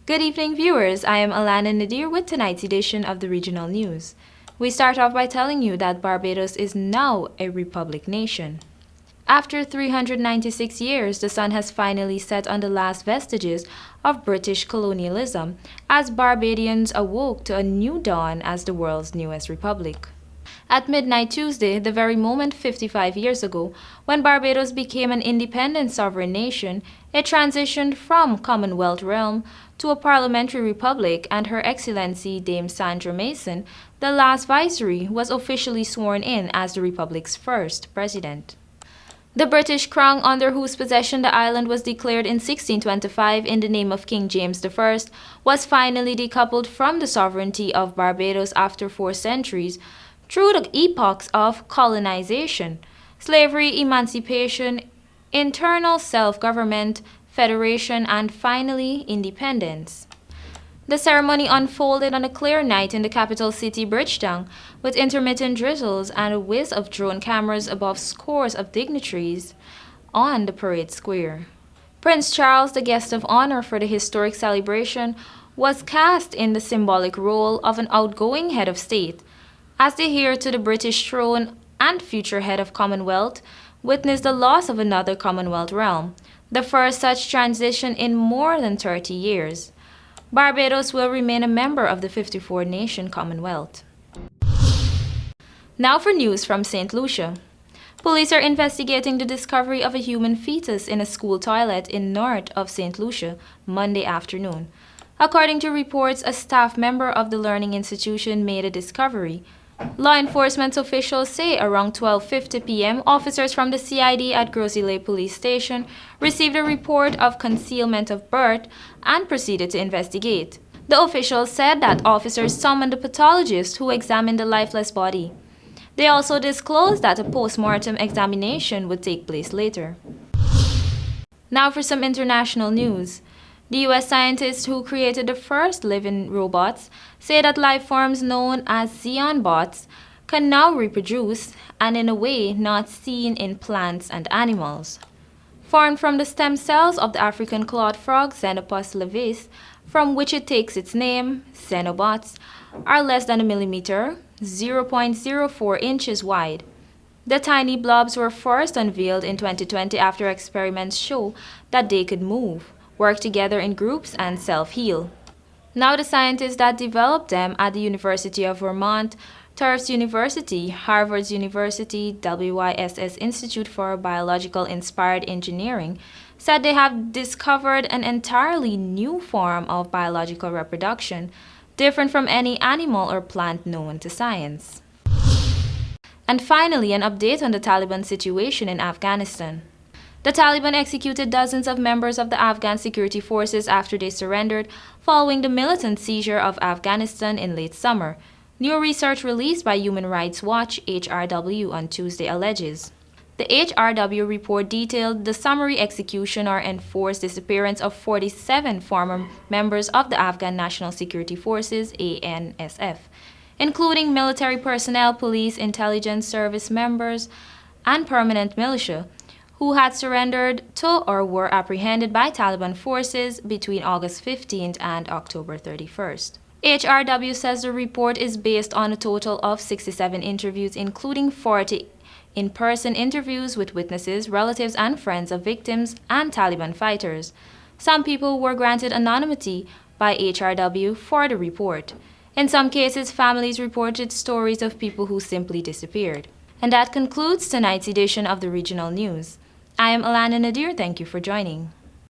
Good evening, viewers. I am ALANA NADIR with tonight's edition of the Regional News. We start off by telling you that Barbados is now a republic nation. After 396 years, the sun has finally set on the last vestiges of British colonialism as Barbadians awoke to a new dawn as the world's newest republic. At midnight Tuesday, the very moment 55 years ago, when Barbados became an independent sovereign nation, it transitioned from Commonwealth realm to a parliamentary republic, and Her Excellency Dame Sandra Mason, the last viceroy, was officially sworn in as the republic's first president. The British crown, under whose possession the island was declared in 1625 in the name of King James I, was finally decoupled from the sovereignty of Barbados after 4 centuries through the epochs of colonization, slavery, emancipation, internal self-government, federation, and finally independence. The ceremony unfolded on a clear night in the capital city, Bridgetown, with intermittent drizzles and a whiz of drone cameras above scores of dignitaries on the parade square. Prince Charles, the guest of honor for the historic celebration, was cast in the symbolic role of an outgoing head of state, as the heir to the British throne and future head of Commonwealth witnessed the loss of another Commonwealth realm, the first such transition in more than 30 years. Barbados will remain a member of the 54-nation Commonwealth. Now for news from St. Lucia. Police are investigating the discovery of a human fetus in a school toilet in north of St. Lucia Monday afternoon. According to reports, a staff member of the learning institution made a discovery. Law enforcement officials say around 12:50 p.m., officers from the CID at Grosile Police Station received a report of concealment of birth and proceeded to investigate. The officials said that officers summoned a pathologist who examined the lifeless body. They also disclosed that a post-mortem examination would take place later. Now for some international news. The U.S. scientists who created the first living robots say that life forms known as Xeon bots can now reproduce, and in a way not seen in plants and animals. Formed from the stem cells of the African clawed frog Xenopus laevis, from which it takes its name, Xenobots are less than a millimeter, 0.04 inches wide. The tiny blobs were first unveiled in 2020 after experiments show that they could move, work together in groups, and self-heal. Now the scientists that developed them at the University of Vermont, Tufts University, Harvard University, WISS Institute for Biological Inspired Engineering, said they have discovered an entirely new form of biological reproduction, different from any animal or plant known to science. And finally, an update on the Taliban situation in Afghanistan. The Taliban executed dozens of members of the Afghan security forces after they surrendered following the militant seizure of Afghanistan in late summer. New research released by Human Rights Watch (HRW) on Tuesday alleges. The HRW report detailed the summary execution or enforced disappearance of 47 former members of the Afghan National Security Forces (ANSF), including military personnel, police, intelligence service members, and permanent militia, who had surrendered to or were apprehended by Taliban forces between August 15th and October 31st. HRW says the report is based on a total of 67 interviews, including 40 in-person interviews with witnesses, relatives, and friends of victims and Taliban fighters. Some people were granted anonymity by HRW for the report. In some cases, families reported stories of people who simply disappeared. And that concludes tonight's edition of the Regional News. I am ALANA NADIR. Thank you for joining.